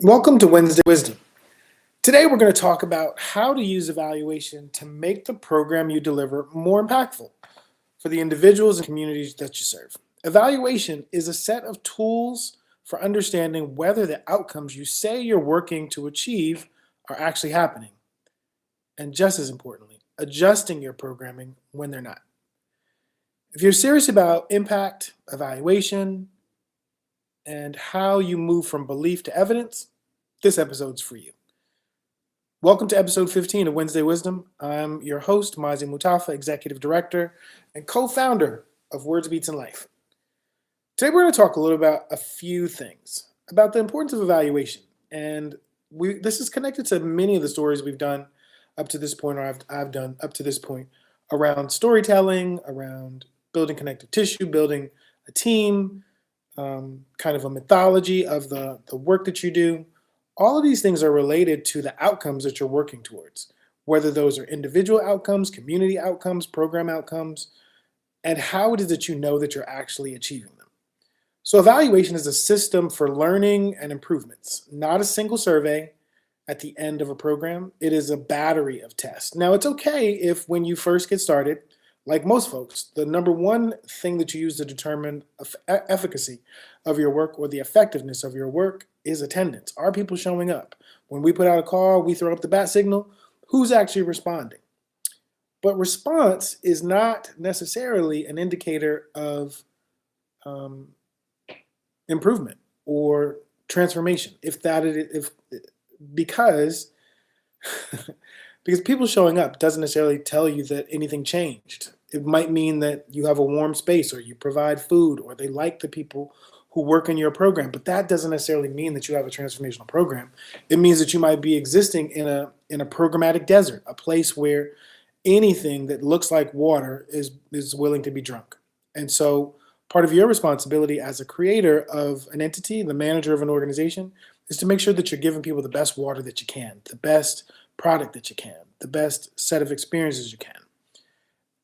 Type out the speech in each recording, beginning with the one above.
Welcome to Wednesday Wisdom. Today we're going to talk about how to use evaluation to make the program you deliver more impactful for the individuals and communities that you serve. Evaluation is a set of tools for understanding whether the outcomes you say you're working to achieve are actually happening. And just as importantly, adjusting your programming when they're not. If you're serious about impact, evaluation, and how you move from belief to evidence, this episode's for you. Welcome to episode 15 of Wednesday Wisdom. I'm your host, Mazi Mutafa, Executive Director and co-founder of Words, Beats, and Life. Today we're going to talk a little about a few things about the importance of evaluation. And this is connected to many of the stories we've done up to this point, or I've done up to this point, around storytelling, around building connective tissue, building a team, kind of a mythology of the work that you do. All of these things are related to the outcomes that you're working towards, whether those are individual outcomes, community outcomes, program outcomes, and how it is that you know that you're actually achieving them. So evaluation is a system for learning and improvements, not a single survey at the end of a program. It is a battery of tests. Now, it's okay if when you first get started, like most folks, the number one thing that you use to determine efficacy of your work or the effectiveness of your work is attendance. Are people showing up? When we put out a call, we throw up the bat signal. Who's actually responding? But response is not necessarily an indicator of improvement or transformation. Because people showing up doesn't necessarily tell you that anything changed. It might mean that you have a warm space, or you provide food, or they like the people who work in your program, but that doesn't necessarily mean that you have a transformational program. It means that you might be existing in a programmatic desert, a place where anything that looks like water is willing to be drunk. And so part of your responsibility as a creator of an entity, the manager of an organization, is to make sure that you're giving people the best water that you can, the best product that you can, the best set of experiences you can.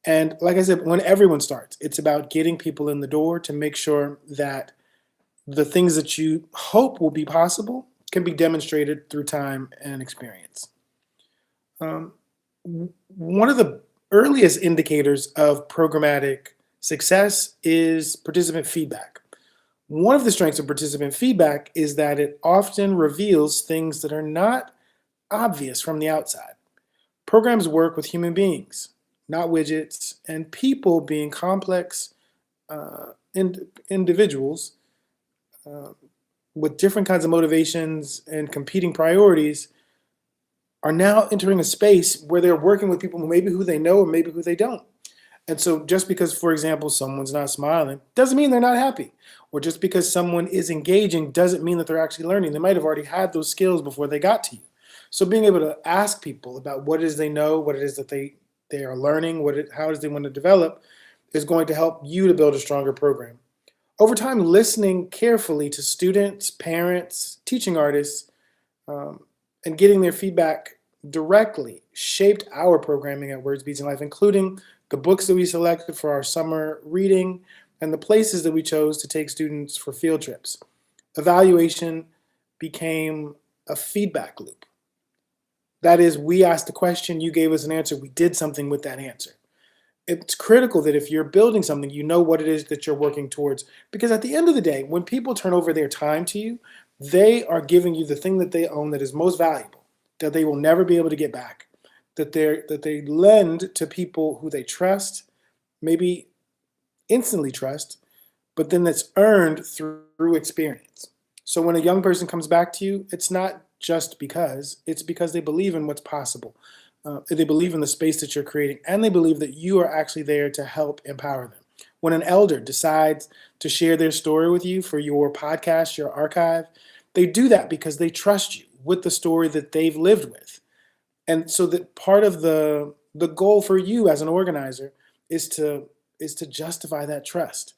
And like I said, when everyone starts, it's about getting people in the door to make sure that the things that you hope will be possible can be demonstrated through time and experience. One of the earliest indicators of programmatic success is participant feedback. One of the strengths of participant feedback is that it often reveals things that are not obvious from the outside. Programs work with human beings, not widgets, and people being complex individuals with different kinds of motivations and competing priorities are now entering a space where they're working with people maybe who they know or maybe who they don't. And so just because, for example, someone's not smiling doesn't mean they're not happy. Or just because someone is engaging doesn't mean that they're actually learning. They might have already had those skills before they got to you. So being able to ask people about what it is they know, what it is that they are learning, how it is they want to develop, is going to help you to build a stronger program. Over time, listening carefully to students, parents, teaching artists, and getting their feedback directly shaped our programming at Words, Beats, and Life, including the books that we selected for our summer reading and the places that we chose to take students for field trips. Evaluation became a feedback loop. That is, we asked a question, you gave us an answer, we did something with that answer. It's critical that if you're building something, you know what it is that you're working towards. Because at the end of the day, when people turn over their time to you, they are giving you the thing that they own that is most valuable, that they will never be able to get back, that they lend to people who they trust, maybe instantly trust, but then that's earned through experience. So when a young person comes back to you, it's not just because, it's because they believe in what's possible. They believe in the space that you're creating, and they believe that you are actually there to help empower them. When an elder decides to share their story with you for your podcast, your archive, they do that because they trust you with the story that they've lived with. And so that part of the goal for you as an organizer is to justify that trust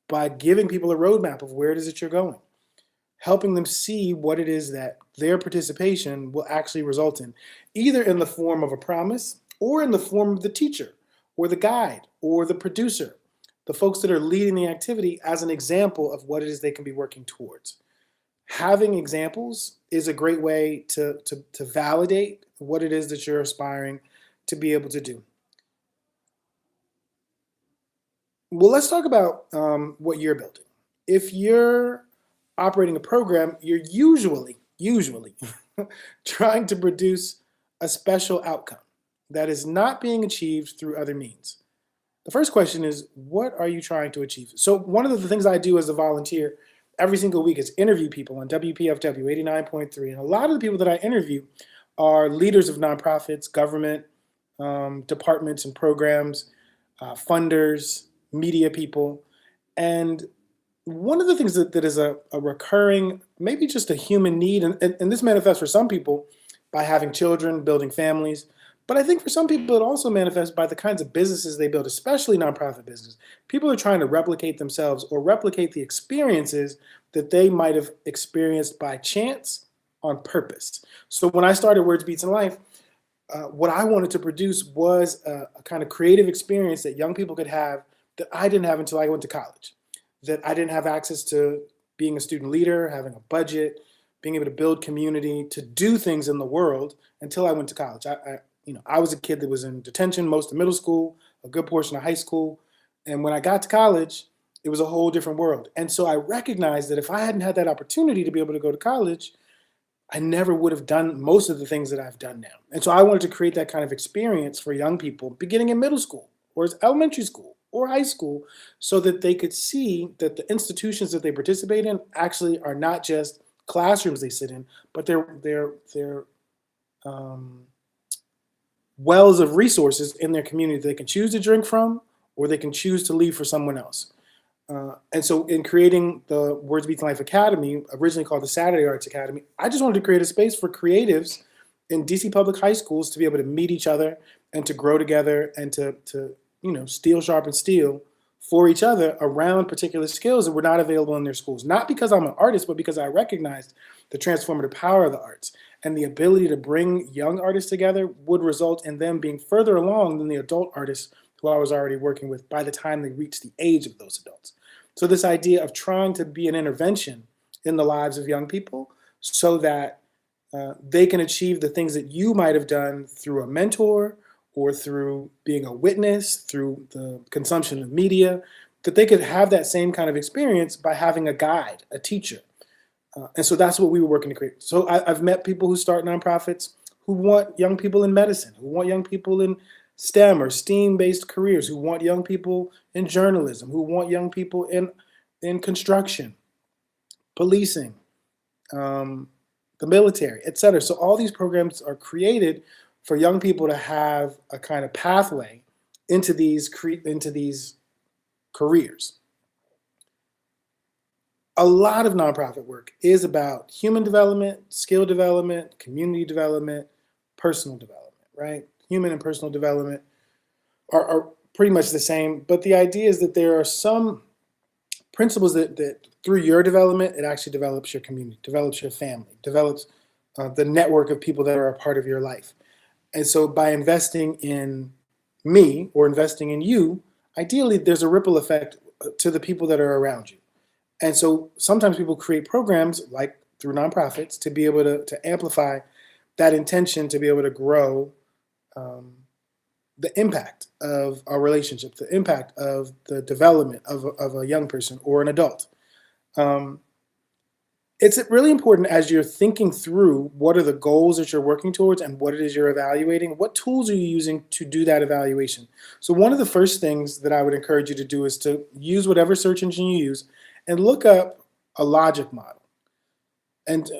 by giving people a roadmap of where it is that you're going, helping them see what it is that their participation will actually result in, either in the form of a promise or in the form of the teacher or the guide or the producer, the folks that are leading the activity as an example of what it is they can be working towards. having examples is a great way to validate what it is that you're aspiring to be able to do. Well, let's talk about what you're building. If you're operating a program, you're usually trying to produce a special outcome that is not being achieved through other means. The first question is, what are you trying to achieve? So one of the things I do as a volunteer every single week is interview people on WPFW 89.3. And a lot of the people that I interview are leaders of nonprofits, government departments and programs, funders, media people. And one of the things that is a recurring, maybe just a human need, and this manifests for some people by having children, building families, but I think for some people it also manifests by the kinds of businesses they build, especially nonprofit business. People are trying to replicate themselves or replicate the experiences that they might have experienced by chance on purpose. So when I started Words Beats in Life, what I wanted to produce was a kind of creative experience that young people could have that I didn't have until I went to college, that I didn't have access to being a student leader, having a budget, being able to build community, to do things in the world until I went to college. I was a kid that was in detention most of middle school, a good portion of high school. And when I got to college, it was a whole different world. And so I recognized that if I hadn't had that opportunity to be able to go to college, I never would have done most of the things that I've done now. And so I wanted to create that kind of experience for young people beginning in middle school or elementary school or high school so that they could see that the institutions that they participate in actually are not just classrooms they sit in, but they're wells of resources in their community that they can choose to drink from or they can choose to leave for someone else. And so in creating the Words Beats Life Academy, originally called the Saturday Arts Academy, I just wanted to create a space for creatives in DC public high schools to be able to meet each other and to grow together and to steel sharpen steel for each other around particular skills that were not available in their schools. Not because I'm an artist, but because I recognized the transformative power of the arts and the ability to bring young artists together would result in them being further along than the adult artists who I was already working with by the time they reached the age of those adults. So this idea of trying to be an intervention in the lives of young people so that they can achieve the things that you might have done through a mentor or through being a witness, through the consumption of media, that they could have that same kind of experience by having a guide, a teacher. And so that's what we were working to create. So I've met people who start nonprofits who want young people in medicine, who want young people in STEM or STEAM-based careers, who want young people in journalism, who want young people in construction, policing, the military, et cetera. So all these programs are created for young people to have a kind of pathway into these careers. A lot of nonprofit work is about human development, skill development, community development, personal development, right? Human and personal development are pretty much the same, but the idea is that there are some principles that through your development, it actually develops your community, develops your family, develops the network of people that are a part of your life. And so by investing in me or investing in you, ideally there's a ripple effect to the people that are around you. And so sometimes people create programs like through nonprofits to be able to amplify that intention to be able to grow the impact of our relationship, the impact of the development of a young person or an adult. It's really important as you're thinking through what are the goals that you're working towards and what it is you're evaluating, what tools are you using to do that evaluation? So one of the first things that I would encourage you to do is to use whatever search engine you use and look up a logic model. And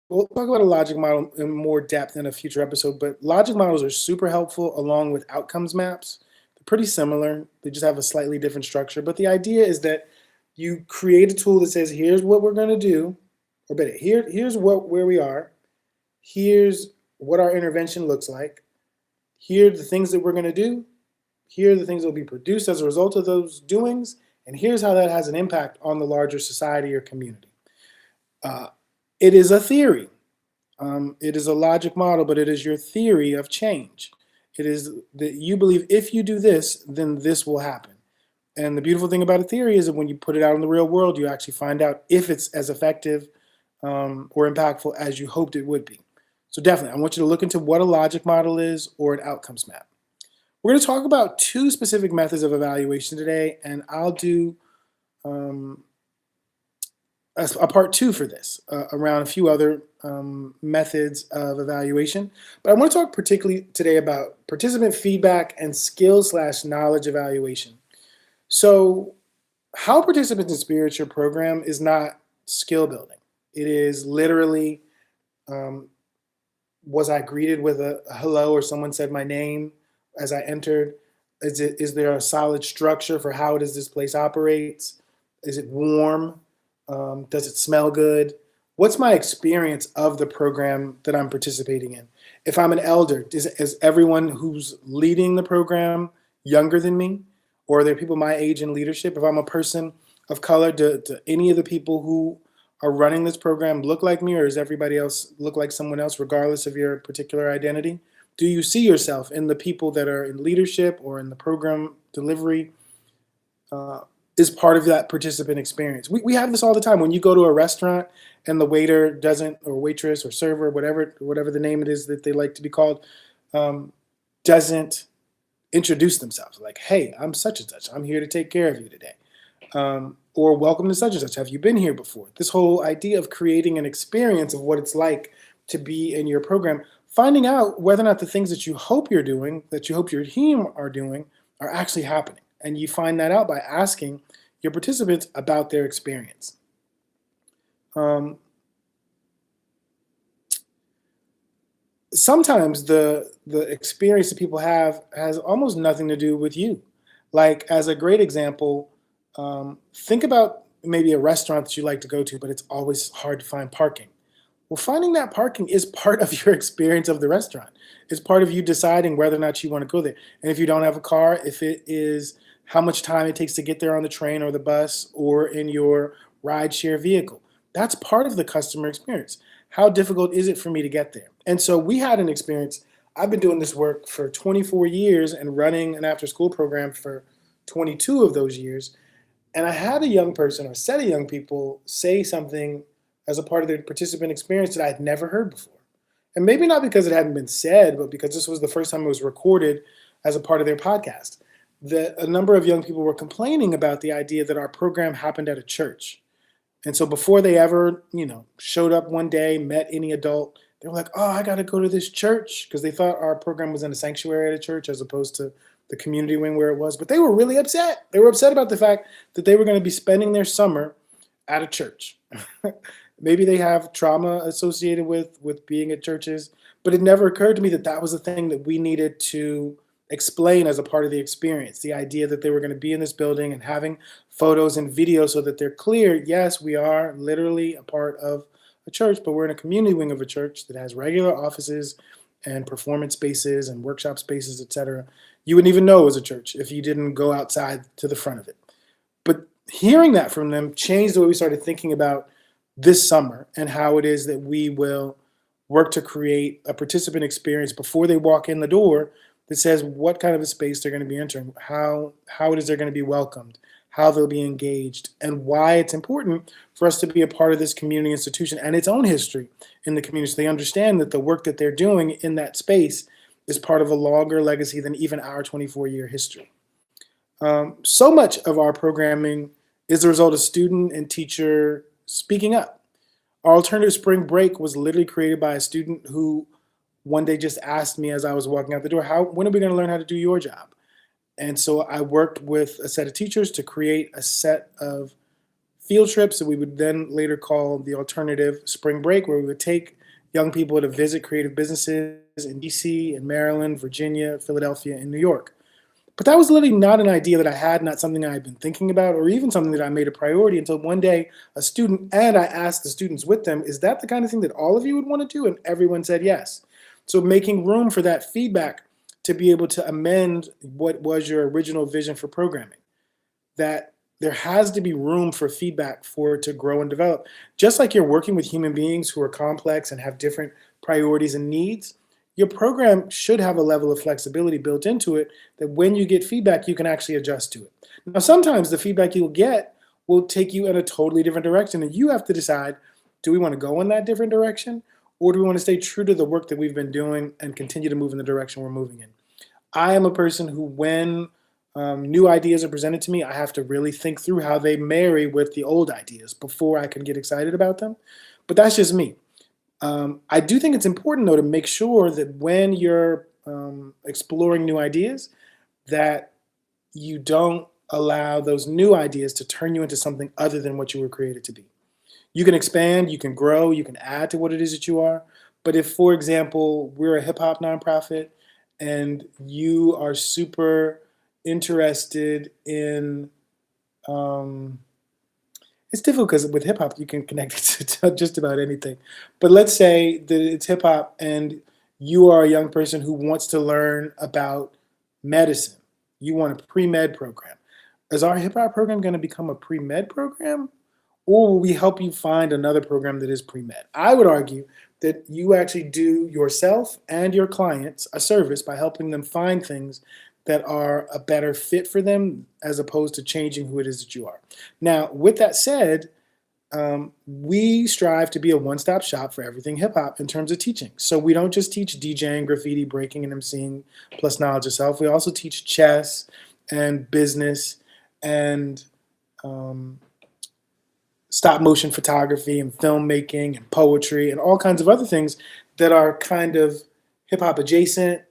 we'll talk about a logic model in more depth in a future episode, but logic models are super helpful along with outcomes maps. They're pretty similar. They just have a slightly different structure. But the idea is that you create a tool that says, here's what we're going to do, or better, here's where we are. Here's what our intervention looks like. Here are the things that we're going to do. Here are the things that will be produced as a result of those doings. And here's how that has an impact on the larger society or community. It is a theory. It is a logic model, but it is your theory of change. It is that you believe if you do this, then this will happen. And the beautiful thing about a theory is that when you put it out in the real world, you actually find out if it's as effective or impactful as you hoped it would be. So definitely, I want you to look into what a logic model is or an outcomes map. We're going to talk about two specific methods of evaluation today, and I'll do um, a part two for this around a few other methods of evaluation. But I want to talk particularly today about participant feedback and skill/knowledge evaluation. So how participants experience your program is not skill building. It is literally, um, was I greeted with a hello or someone said my name as I entered? Is there a solid structure for how does this place operates? Is it warm? Does it smell good? What's my experience of the program that I'm participating in? If I'm an elder, is everyone who's leading the program younger than me? Or are there people my age in leadership? If I'm a person of color, do any of the people who are running this program look like me, or does everybody else look like someone else, regardless of your particular identity? Do you see yourself in the people that are in leadership or in the program delivery? Uh, is part of that participant experience. We have this all the time. When you go to a restaurant and the waiter doesn't, or waitress or server, whatever the name it is that they like to be called, doesn't introduce themselves. Like, hey, I'm such and such. I'm here to take care of you today. Or welcome to such and such. Have you been here before? This whole idea of creating an experience of what it's like to be in your program, finding out whether or not the things that you hope you're doing, that you hope your team are doing, are actually happening. And you find that out by asking your participants about their experience. Sometimes the experience that people have has almost nothing to do with you. Like, as a great example, think about maybe a restaurant that you like to go to, but it's always hard to find parking. Well, finding that parking is part of your experience of the restaurant. It's part of you deciding whether or not you want to go there. And if you don't have a car, if it is how much time it takes to get there on the train or the bus or in your rideshare vehicle, that's part of the customer experience. How difficult is it for me to get there? And so we had an experience. I've been doing this work for 24 years and running an after school program for 22 of those years. And I had a young person or a set of young people say something as a part of their participant experience that I had never heard before. And maybe not because it hadn't been said, but because this was the first time it was recorded as a part of their podcast. That a number of young people were complaining about the idea that our program happened at a church. And so before they ever, showed up one day, met any adult, they were like, oh, I got to go to this church, because they thought our program was in a sanctuary at a church as opposed to the community wing where it was. But they were really upset. They were upset about the fact that they were going to be spending their summer at a church. Maybe they have trauma associated with being at churches, but it never occurred to me that that was the thing that we needed to explain as a part of the experience. The idea that they were going to be in this building and having photos and videos so that they're clear. Yes, we are literally a part of a church, but we're in a community wing of a church that has regular offices and performance spaces and workshop spaces, etc. You wouldn't even know it was a church if you didn't go outside to the front of it. But hearing that from them changed the way we started thinking about this summer and how it is that we will work to create a participant experience before they walk in the door that says what kind of a space they're going to be entering, how it is they're going to be welcomed, how they'll be engaged, and why it's important for us to be a part of this community institution and its own history in the community, so they understand that the work that they're doing in that space is part of a longer legacy than even our 24-year history. So much of our programming is the result of student and teacher speaking up. Our alternative spring break was literally created by a student who one day just asked me as I was walking out the door, when are we going to learn how to do your job? And so I worked with a set of teachers to create a set of field trips that we would then later call the alternative spring break, where we would take young people to visit creative businesses in DC, in Maryland, Virginia, Philadelphia, and New York. But that was literally not an idea that I had, not something I had been thinking about, or even something that I made a priority until one day a student, and I asked the students with them, is that the kind of thing that all of you would want to do? And everyone said yes. So making room for that feedback to be able to amend what was your original vision for programming. That there has to be room for feedback for it to grow and develop. Just like you're working with human beings who are complex and have different priorities and needs, your program should have a level of flexibility built into it that when you get feedback, you can actually adjust to it. Now, sometimes the feedback you'll get will take you in a totally different direction, and you have to decide, Do we want to go in that different direction? Or do we want to stay true to the work that we've been doing and continue to move in the direction we're moving in? I am a person who, when new ideas are presented to me, I have to really think through how they marry with the old ideas before I can get excited about them. But that's just me. I do think it's important, though, to make sure that when you're exploring new ideas, that you don't allow those new ideas to turn you into something other than what you were created to be. You can expand, you can grow, you can add to what it is that you are. But if, for example, we're a hip hop nonprofit and you are super interested in, um, it's difficult because with hip hop you can connect it to just about anything. But let's say that it's hip hop and you are a young person who wants to learn about medicine. You want a pre med program. Is our hip hop program going to become a pre med program? Or will we help you find another program that is pre med? I would argue that you actually do yourself and your clients a service by helping them find things that are a better fit for them as opposed to changing who it is that you are. Now, with that said, we strive to be a one-stop shop for everything hip-hop in terms of teaching. So we don't just teach DJing, graffiti, breaking, and emceeing plus knowledge of self. We also teach chess and business and stop motion photography and filmmaking and poetry and all kinds of other things that are kind of hip-hop adjacent,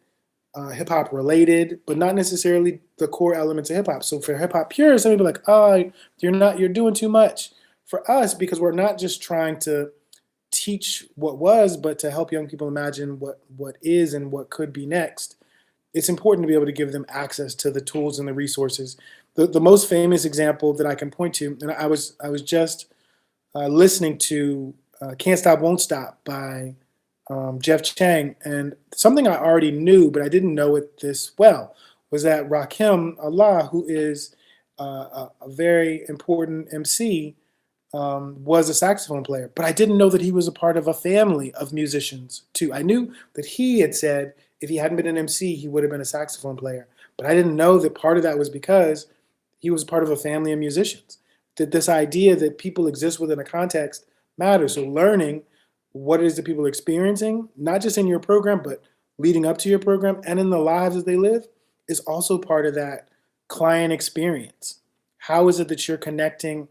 hip-hop related, but not necessarily the core elements of hip-hop. So for hip-hop purists, some people are like, oh, you're doing too much. For us, because we're not just trying to teach what was, but to help young people imagine what is and what could be next, it's important to be able to give them access to the tools and the resources. The most famous example that I can point to, and I was just listening to Can't Stop, Won't Stop by Jeff Chang, and something I already knew, but I didn't know it this well, was that Rakim Allah, who is a very important MC, was a saxophone player, but I didn't know that he was a part of a family of musicians too. I knew that he had said if he hadn't been an MC, he would have been a saxophone player, but I didn't know that part of that was because he was part of a family of musicians. That this idea that people exist within a context matters. So learning what it is that people are experiencing, not just in your program, but leading up to your program and in the lives that they live, is also part of that client experience. How is it that you're connecting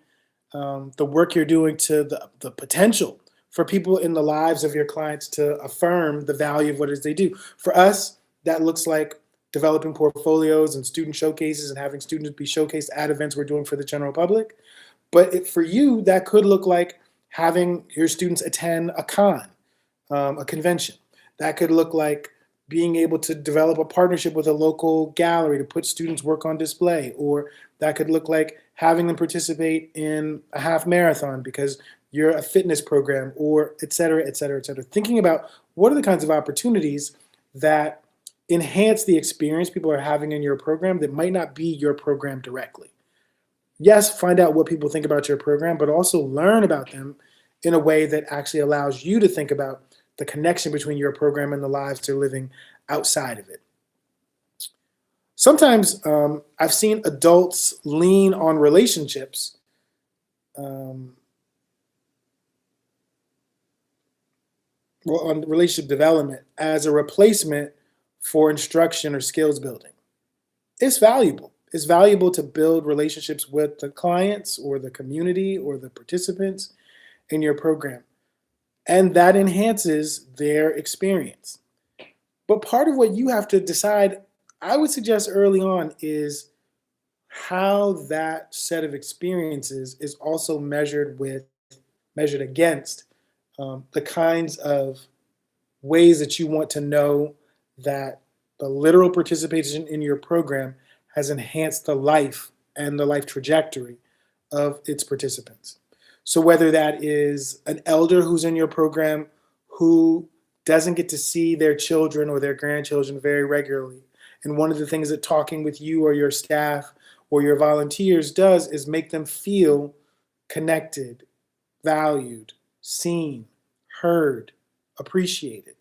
the work you're doing to the potential for people in the lives of your clients to affirm the value of what it is they do? For us, that looks like developing portfolios and student showcases and having students be showcased at events we're doing for the general public. But for you, that could look like having your students attend a con, a convention. That could look like being able to develop a partnership with a local gallery to put students' work on display, or that could look like having them participate in a half marathon because you're a fitness program, or et cetera, et cetera, et cetera. Thinking about what are the kinds of opportunities that enhance the experience people are having in your program that might not be your program directly. Yes, find out what people think about your program, but also learn about them in a way that actually allows you to think about the connection between your program and the lives they're living outside of it. Sometimes I've seen adults lean on relationships on relationship development as a replacement for instruction or skills building. It's valuable. It's valuable to build relationships with the clients or the community or the participants in your program. And that enhances their experience. But part of what you have to decide, I would suggest early on, is how that set of experiences is also measured against the kinds of ways that you want to know that the literal participation in your program has enhanced the life and the life trajectory of its participants. So whether that is an elder who's in your program who doesn't get to see their children or their grandchildren very regularly, and one of the things that talking with you or your staff or your volunteers does is make them feel connected, valued, seen, heard, appreciated.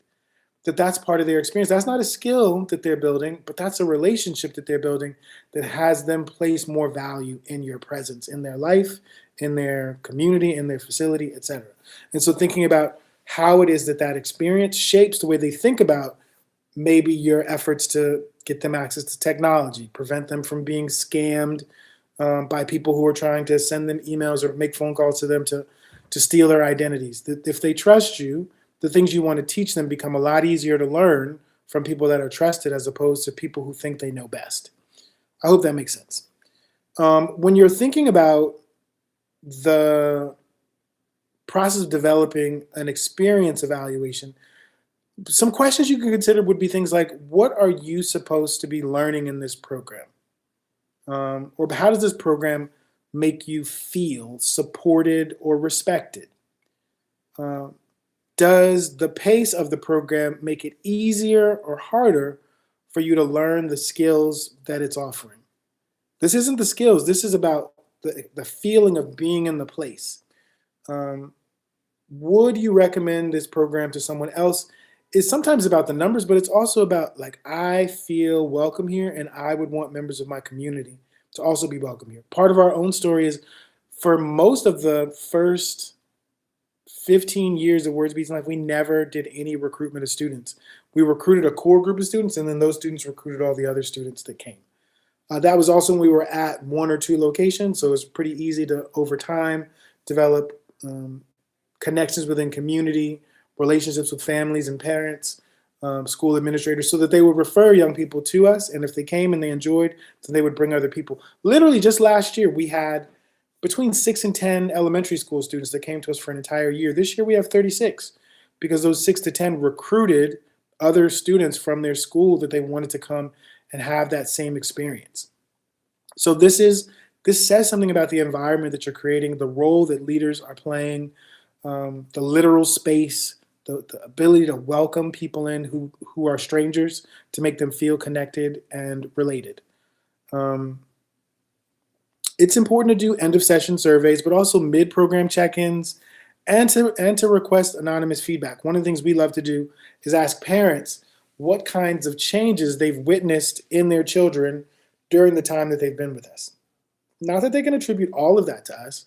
That's part of their experience. That's not a skill that they're building, but that's a relationship that they're building that has them place more value in your presence, in their life, in their community, in their facility, etc. And so thinking about how it is that that experience shapes the way they think about maybe your efforts to get them access to technology, prevent them from being scammed by people who are trying to send them emails or make phone calls to them to steal their identities. That if they trust you, the things you want to teach them become a lot easier to learn from people that are trusted as opposed to people who think they know best. I hope that makes sense. When you're thinking about the process of developing an experience evaluation, some questions you can consider would be things like, what are you supposed to be learning in this program? Or how does this program make you feel supported or respected? Does the pace of the program make it easier or harder for you to learn the skills that it's offering? This isn't the skills. This is about the feeling of being in the place. Would you recommend this program to someone else? Is sometimes about the numbers, but it's also about like, I feel welcome here and I would want members of my community to also be welcome here. Part of our own story is for most of the first 15 years of Words Beats Life, we never did any recruitment of students. We recruited a core group of students and then those students recruited all the other students that came. That was also when we were at 1 or 2 locations, so it was pretty easy to, over time, develop connections within community, relationships with families and parents, school administrators, so that they would refer young people to us, and if they came and they enjoyed, then they would bring other people. Literally just last year, we had between 6 and 10 elementary school students that came to us for an entire year. This year we have 36, because those 6 to 10 recruited other students from their school that they wanted to come and have that same experience. So this says something about the environment that you're creating, the role that leaders are playing, the literal space, the ability to welcome people in who are strangers, to make them feel connected and related. It's important to do end of session surveys, but also mid-program check-ins, and to request anonymous feedback. One of the things we love to do is ask parents what kinds of changes they've witnessed in their children during the time that they've been with us. Not that they can attribute all of that to us,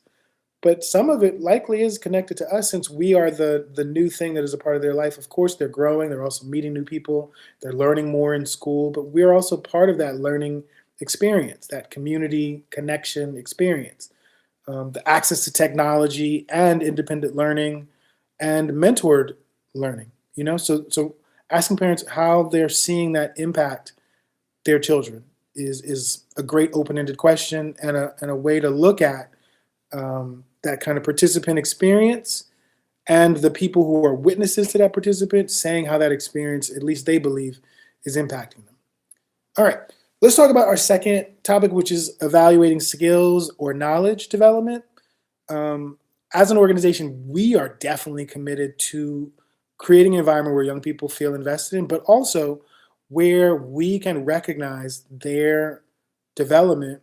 but some of it likely is connected to us since we are the new thing that is a part of their life. Of course, they're growing. They're also meeting new people. They're learning more in school, but we're also part of that learning experience, that community connection experience. The access to technology and independent learning and mentored learning, so asking parents how they're seeing that impact their children is a great open-ended question and a way to look at that kind of participant experience and the people who are witnesses to that participant saying how that experience, at least they believe, is impacting them. All right, let's talk about our second topic, which is evaluating skills or knowledge development. As an organization, we are definitely committed to creating an environment where young people feel invested in, but also where we can recognize their development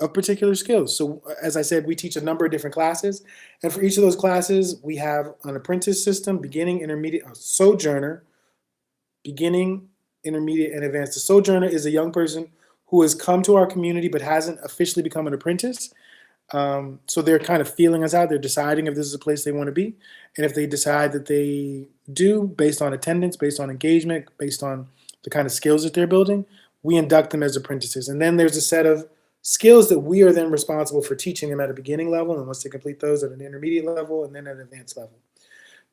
of particular skills. So as I said, we teach a number of different classes, and for each of those classes, we have an apprentice system, beginning, intermediate, a sojourner, beginning, intermediate, and advanced. The sojourner is a young person who has come to our community but hasn't officially become an apprentice. So they're kind of feeling us out. They're deciding if this is a place they want to be. And if they decide that they do, based on attendance, based on engagement, based on the kind of skills that they're building, we induct them as apprentices. And then there's a set of skills that we are then responsible for teaching them at a beginning level, and once they complete those at an intermediate level, and then at an advanced level.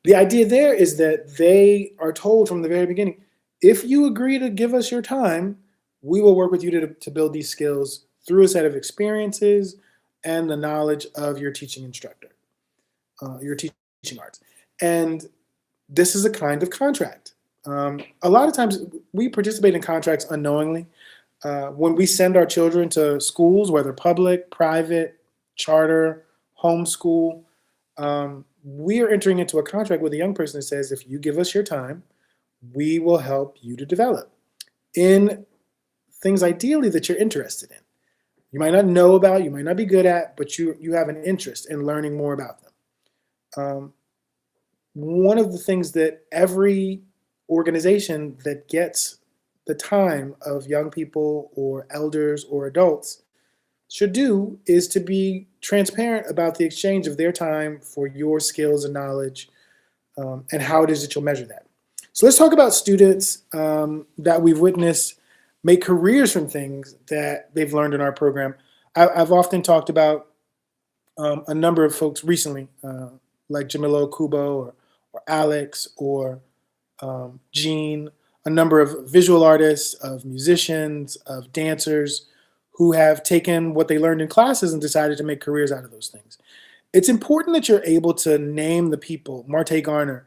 The idea there is that they are told from the very beginning, if you agree to give us your time, we will work with you to build these skills through a set of experiences and the knowledge of your teaching instructor, your teaching arts. And this is a kind of contract. A lot of times we participate in contracts unknowingly. When we send our children to schools, whether public, private, charter, homeschool, we are entering into a contract with a young person that says, if you give us your time, we will help you to develop in things ideally that you're interested in. You might not know about, you might not be good at, but you have an interest in learning more about them. One of the things that every organization that gets the time of young people or elders or adults should do is to be transparent about the exchange of their time for your skills and knowledge, and how it is that you'll measure that. So let's talk about students that we've witnessed make careers from things that they've learned in our program. I've often talked about a number of folks recently, like Jamilo Kubo or Alex or Gene, a number of visual artists, of musicians, of dancers who have taken what they learned in classes and decided to make careers out of those things. It's important that you're able to name the people. Marte Garner.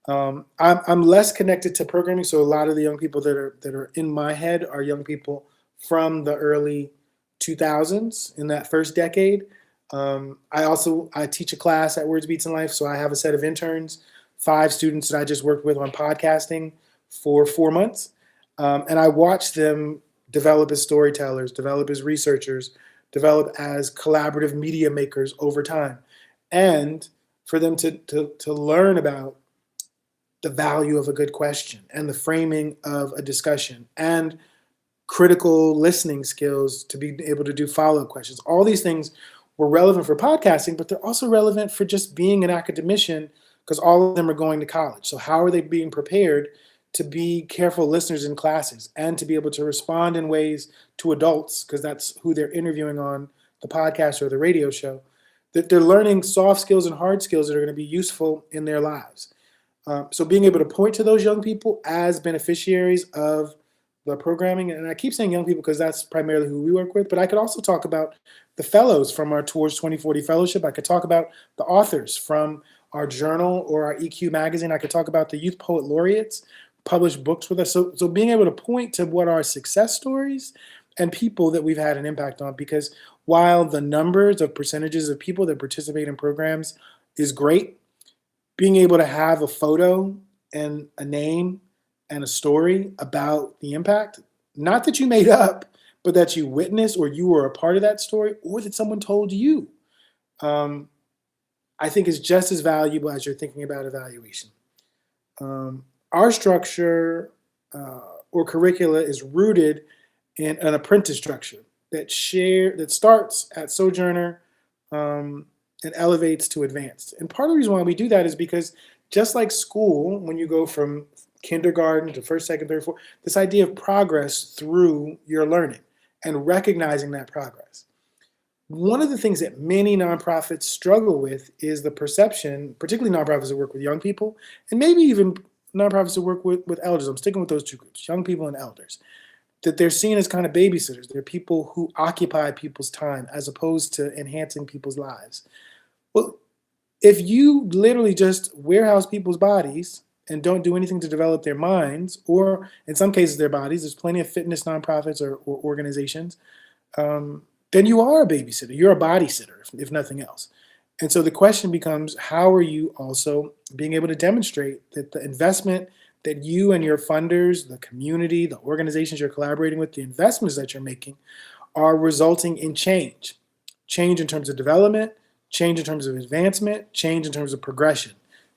I'm less connected to programming, so a lot of the young people that are in my head are young people from the early 2000s, in that first decade. I teach a class at Words Beats and Life, so I have a set of interns, 5 students that I just worked with on podcasting for 4 months, and I watched them develop as storytellers, develop as researchers, develop as collaborative media makers over time, and for them to learn about the value of a good question and the framing of a discussion and critical listening skills to be able to do follow-up questions. All these things were relevant for podcasting, but they're also relevant for just being an academician, because all of them are going to college. So how are they being prepared to be careful listeners in classes and to be able to respond in ways to adults, because that's who they're interviewing on the podcast or the radio show, that they're learning soft skills and hard skills that are going to be useful in their lives. So being able to point to those young people as beneficiaries of the programming, and I keep saying young people because that's primarily who we work with, but I could also talk about the fellows from our Towards 2040 Fellowship. I could talk about the authors from our journal or our EQ magazine. I could talk about the Youth Poet Laureates, published books with us. So being able to point to what are success stories and people that we've had an impact on, because while the numbers of percentages of people that participate in programs is great, being able to have a photo and a name and a story about the impact, not that you made up, but that you witnessed or you were a part of that story or that someone told you, I think is just as valuable as you're thinking about evaluation. Our structure or curricula is rooted in an apprentice structure that starts at Sojourner and elevates to advanced. And part of the reason why we do that is because just like school, when you go from kindergarten to first, second, third, fourth, this idea of progress through your learning and recognizing that progress. One of the things that many nonprofits struggle with is the perception, particularly nonprofits that work with young people, and maybe even nonprofits that work with elders. I'm sticking with those two groups, young people and elders, that they're seen as kind of babysitters. They're people who occupy people's time as opposed to enhancing people's lives. Well, if you literally just warehouse people's bodies and don't do anything to develop their minds, or in some cases their bodies, there's plenty of fitness nonprofits or organizations, then you are a babysitter. You're a body sitter, if nothing else. And so the question becomes, how are you also being able to demonstrate that the investment that you and your funders, the community, the organizations you're collaborating with, the investments that you're making are resulting in change? Change in terms of development, change in terms of advancement, change in terms of progression.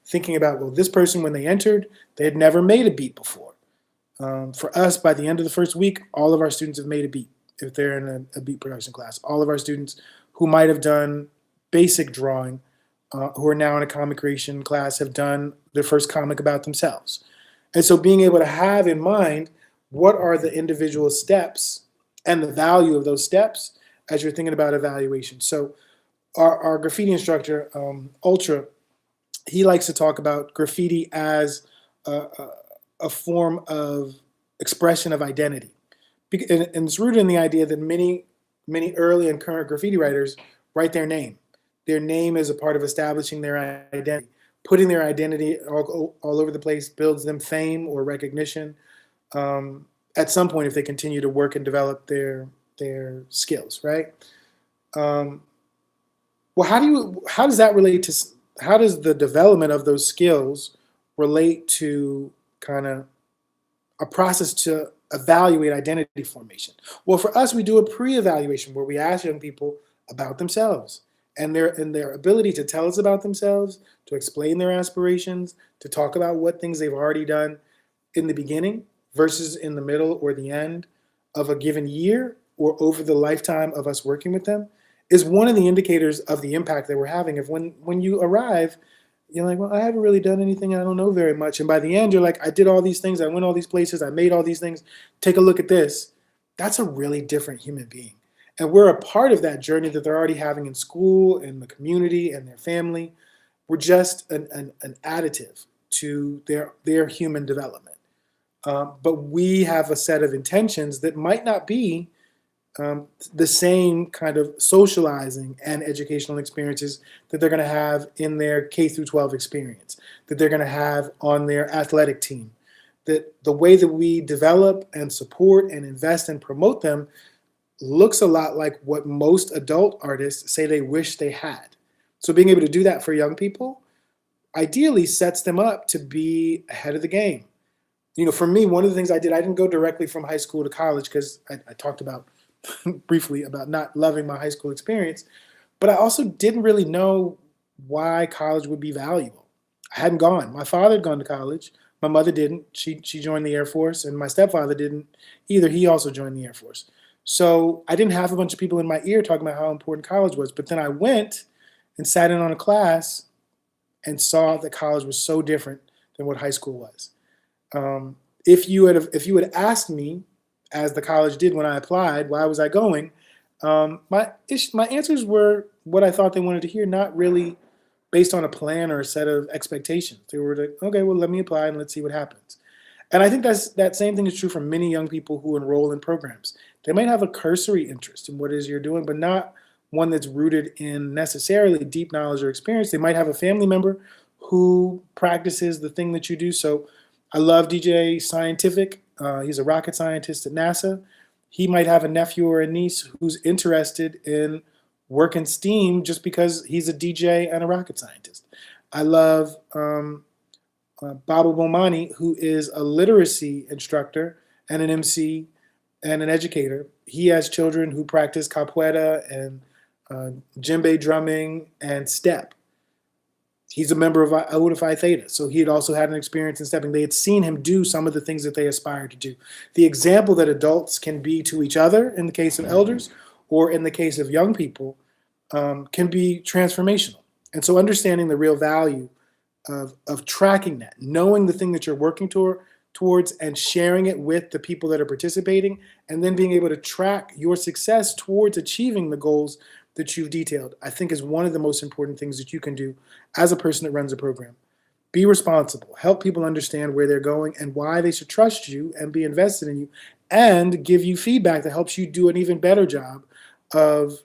Thinking about, well, this person, when they entered, they had never made a beat before. For us, by the end of the first week, all of our students have made a beat if they're in a beat production class. All of our students who might have done basic drawing, who are now in a comic creation class, have done their first comic about themselves. And so being able to have in mind what are the individual steps and the value of those steps as you're thinking about evaluation. So our graffiti instructor, Ultra, he likes to talk about graffiti as a form of expression of identity. And it's rooted in the idea that many early and current graffiti writers write their name. Their name is a part of establishing their identity. Putting their identity all over the place builds them fame or recognition at some point if they continue to work and develop their skills, right? Well, how does that relate to, how does the development of those skills relate to kind of a process to evaluate identity formation? Well, for us, we do a pre-evaluation where we ask young people about themselves and their ability to tell us about themselves, to explain their aspirations, to talk about what things they've already done in the beginning versus in the middle or the end of a given year, or over the lifetime of us working with them is one of the indicators of the impact that we're having. If when you arrive, you're like, well, I haven't really done anything. I don't know very much. And by the end, you're like, I did all these things. I went all these places. I made all these things. Take a look at this. That's a really different human being. And we're a part of that journey that they're already having in school, in the community, and their family. We're just an additive to their human development. But we have a set of intentions that might not be the same kind of socializing and educational experiences that they're going to have in their K through 12 experience, that they're going to have on their athletic team. That the way that we develop and support and invest and promote them looks a lot like what most adult artists say they wish they had. So being able to do that for young people ideally sets them up to be ahead of the game. For me, one of the things I didn't go directly from high school to college because I talked about briefly about not loving my high school experience, but I also didn't really know why college would be valuable. I hadn't gone. My father had gone to college. My mother didn't. She joined the Air Force, and my stepfather didn't either. He also joined the Air Force. So I didn't have a bunch of people in my ear talking about how important college was. But then I went and sat in on a class and saw that college was so different than what high school was. If you had asked me, as the college did when I applied, why was I going? My answers were what I thought they wanted to hear, not really based on a plan or a set of expectations. They were like, okay, well, let me apply and let's see what happens. And I think that same thing is true for many young people who enroll in programs. They might have a cursory interest in what it is you're doing, but not one that's rooted in necessarily deep knowledge or experience. They might have a family member who practices the thing that you do. So I love DJ Scientific. He's a rocket scientist at NASA. He might have a nephew or a niece who's interested in working STEAM just because he's a DJ and a rocket scientist. I love Baba Bomani, who is a literacy instructor and an MC and an educator. He has children who practice capoeira and djembe drumming and step. He's a member of Iota Phi Theta, so he had also had an experience in stepping. They had seen him do some of the things that they aspired to do. The example that adults can be to each other, in the case of elders, or in the case of young people, can be transformational. And so understanding the real value of tracking that, knowing the thing that you're working towards and sharing it with the people that are participating, and then being able to track your success towards achieving the goals that you've detailed, I think is one of the most important things that you can do as a person that runs a program. Be responsible, help people understand where they're going and why they should trust you and be invested in you, and give you feedback that helps you do an even better job of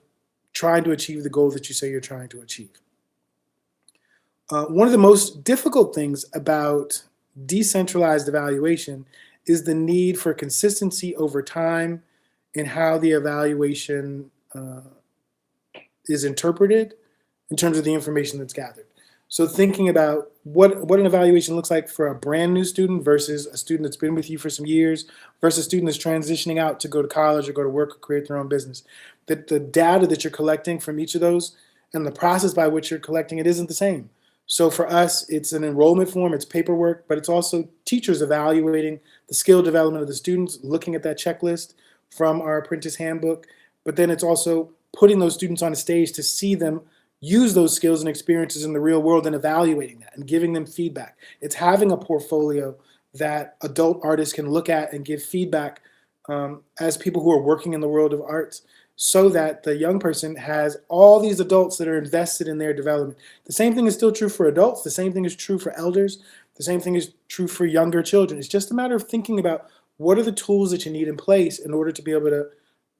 trying to achieve the goal that you say you're trying to achieve. One of the most difficult things about decentralized evaluation is the need for consistency over time in how the evaluation is interpreted in terms of the information that's gathered. So thinking about what an evaluation looks like for a brand new student versus a student that's been with you for some years versus a student that's transitioning out to go to college or go to work or create their own business. That the data that you're collecting from each of those and the process by which you're collecting it isn't the same. So for us, it's an enrollment form, it's paperwork, but it's also teachers evaluating the skill development of the students, looking at that checklist from our apprentice handbook, but then it's also putting those students on a stage to see them use those skills and experiences in the real world and evaluating that and giving them feedback. It's having a portfolio that adult artists can look at and give feedback as people who are working in the world of arts, so that the young person has all these adults that are invested in their development. The same thing is still true for adults. The same thing is true for elders. The same thing is true for younger children. It's just a matter of thinking about what are the tools that you need in place in order to be able to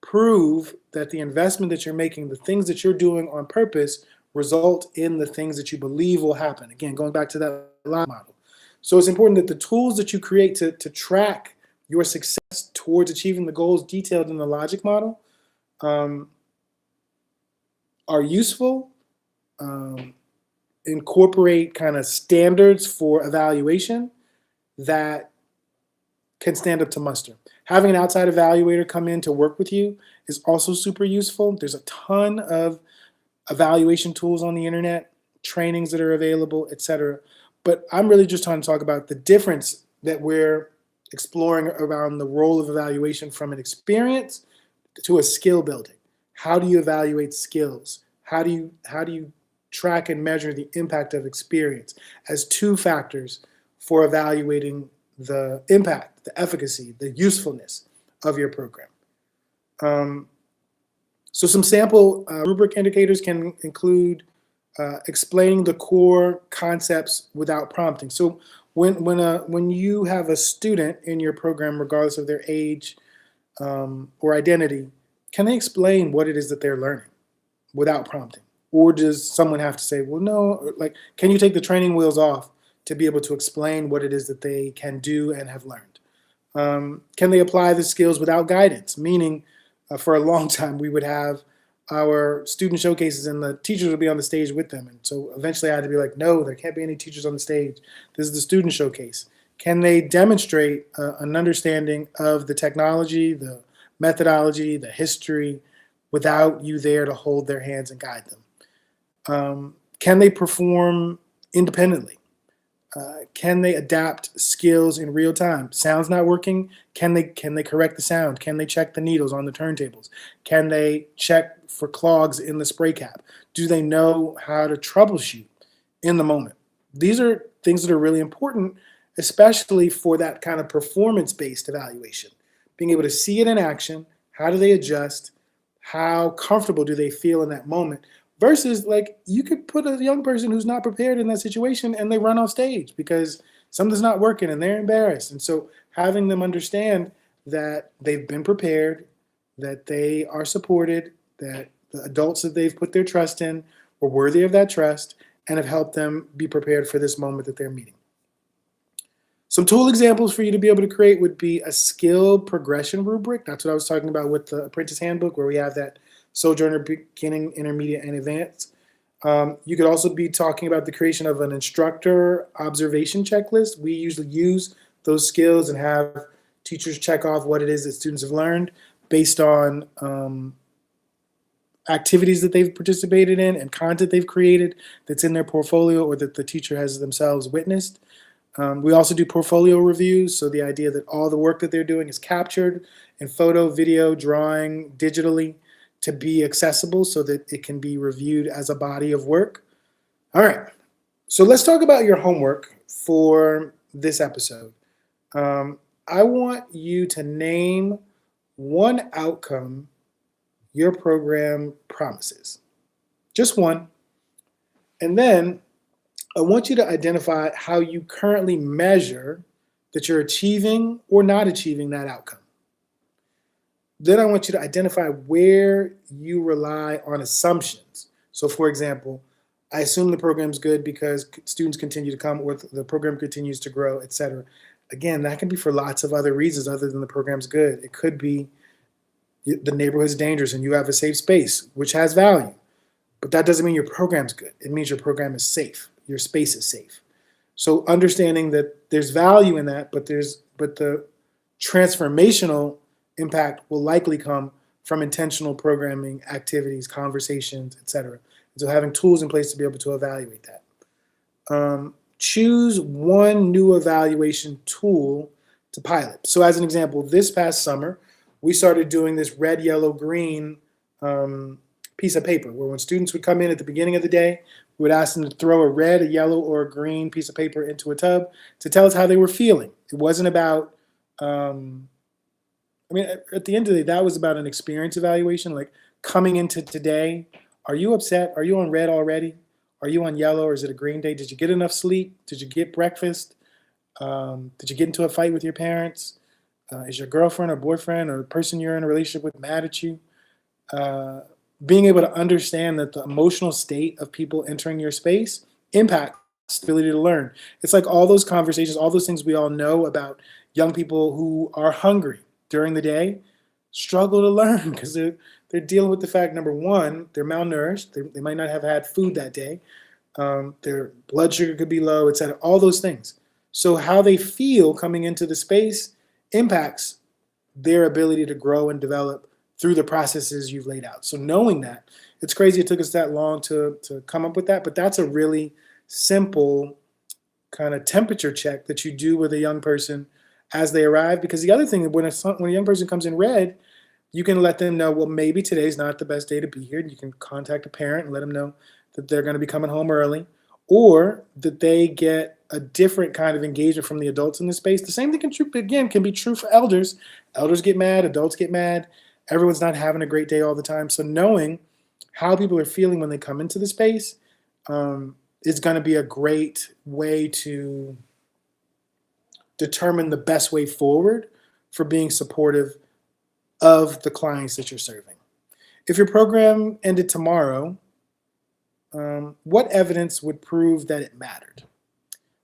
prove that the investment that you're making, the things that you're doing on purpose, result in the things that you believe will happen. Again, going back to that model. So it's important that the tools that you create to track your success towards achieving the goals detailed in the logic model are useful, incorporate kind of standards for evaluation that can stand up to muster. Having an outside evaluator come in to work with you is also super useful. There's a ton of evaluation tools on the internet, trainings that are available, etc. But I'm really just trying to talk about the difference that we're exploring around the role of evaluation from an experience to a skill building. How do you evaluate skills? How do you track and measure the impact of experience as two factors for evaluating the impact, the efficacy, the usefulness of your program? So some sample rubric indicators can include explaining the core concepts without prompting. So when you have a student in your program, regardless of their age or identity, can they explain what it is that they're learning without prompting? Or does someone have to say, well, no, like, can you take the training wheels off to be able to explain what it is that they can do and have learned? Can they apply the skills without guidance? Meaning, for a long time, we would have our student showcases and the teachers would be on the stage with them. And so eventually I had to be like, no, there can't be any teachers on the stage. This is the student showcase. Can they demonstrate an understanding of the technology, the methodology, the history, without you there to hold their hands and guide them? Can they perform independently? Can they adapt skills in real time? Sound's not working. Can they correct the sound? Can they check the needles on the turntables? Can they check for clogs in the spray cap? Do they know how to troubleshoot in the moment? These are things that are really important, especially for that kind of performance-based evaluation. Being able to see it in action, how do they adjust? How comfortable do they feel in that moment? Versus, like, you could put a young person who's not prepared in that situation and they run off stage because something's not working and they're embarrassed. And so having them understand that they've been prepared, that they are supported, that the adults that they've put their trust in were worthy of that trust and have helped them be prepared for this moment that they're meeting. Some tool examples for you to be able to create would be a skill progression rubric. That's what I was talking about with the Apprentice Handbook, where we have that Sojourner beginning, intermediate, and advanced. You could also be talking about the creation of an instructor observation checklist. We usually use those skills and have teachers check off what it is that students have learned based on activities that they've participated in and content they've created that's in their portfolio or that the teacher has themselves witnessed. We also do portfolio reviews, so the idea that all the work that they're doing is captured in photo, video, drawing, digitally, to be accessible so that it can be reviewed as a body of work. All right, so let's talk about your homework for this episode. I want you to name one outcome your program promises. Just one. And then I want you to identify how you currently measure that you're achieving or not achieving that outcome. Then I want you to identify where you rely on assumptions. So for example, I assume the program's good because students continue to come or the program continues to grow, etc. Again, that can be for lots of other reasons other than the program's good. It could be the neighborhood's dangerous and you have a safe space, which has value. But that doesn't mean your program's good. It means your program is safe. Your space is safe. So understanding that there's value in that, but the transformational impact will likely come from intentional programming activities, conversations, etc. So having tools in place to be able to evaluate that. Choose one new evaluation tool to pilot. So as an example, this past summer, we started doing this red, yellow, green piece of paper where when students would come in at the beginning of the day, we would ask them to throw a red, a yellow, or a green piece of paper into a tub to tell us how they were feeling. It wasn't about at the end of the day, that was about an experience evaluation, like coming into today. Are you upset? Are you on red already? Are you on yellow, or is it a green day? Did you get enough sleep? Did you get breakfast? Did you get into a fight with your parents? Is your girlfriend or boyfriend or the person you're in a relationship with mad at you? Being able to understand that the emotional state of people entering your space impacts the ability to learn. It's like all those conversations, all those things we all know about young people who are hungry during the day struggle to learn because they're dealing with the fact, number one, they're malnourished. They might not have had food that day. Their blood sugar could be low, etc. All those things. So how they feel coming into the space impacts their ability to grow and develop through the processes you've laid out. So knowing that, it's crazy it took us that long to come up with that, but that's a really simple kind of temperature check that you do with a young person as they arrive. Because the other thing, when a young person comes in red, You can let them know, well, maybe today's not the best day to be here. You can contact a parent and let them know that they're going to be coming home early, or that they get a different kind of engagement from the adults in the space. The same thing can be true for elders. Elders get mad, adults get mad. Everyone's not having a great day all the time. So knowing how people are feeling when they come into the space is going to be a great way to determine the best way forward for being supportive of the clients that you're serving. If your program ended tomorrow, what evidence would prove that it mattered?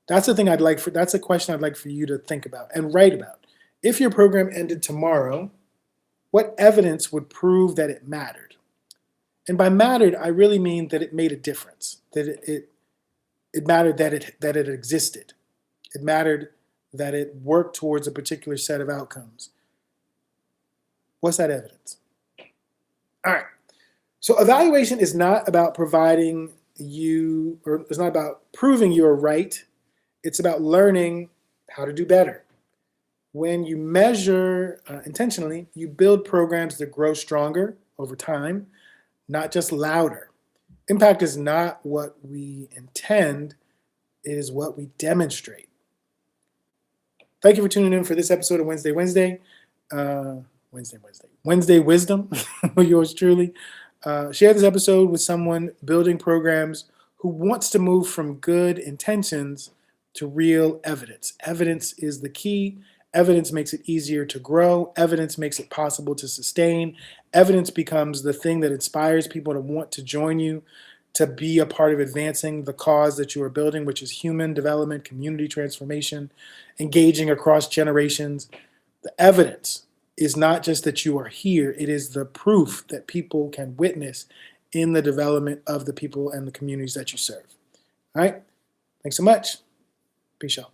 That's a question I'd like for you to think about and write about. If your program ended tomorrow, what evidence would prove that it mattered? And by mattered, I really mean that it made a difference, that it mattered that it existed. It mattered that it worked towards a particular set of outcomes. What's that evidence? All right. So evaluation is not about providing you, or it's not about proving you're right. It's about learning how to do better. When you measure intentionally, you build programs that grow stronger over time, not just louder. Impact is not what we intend, it is what we demonstrate. Thank you for tuning in for this episode of Wednesday Wisdom with yours truly. Share this episode with someone building programs who wants to move from good intentions to real evidence. Evidence is the key. Evidence makes it easier to grow. Evidence makes it possible to sustain. Evidence becomes the thing that inspires people to want to join you, to be a part of advancing the cause that you are building, which is human development, community transformation, engaging across generations. The evidence is not just that you are here, it is the proof that people can witness in the development of the people and the communities that you serve. All right? Thanks so much. Peace out.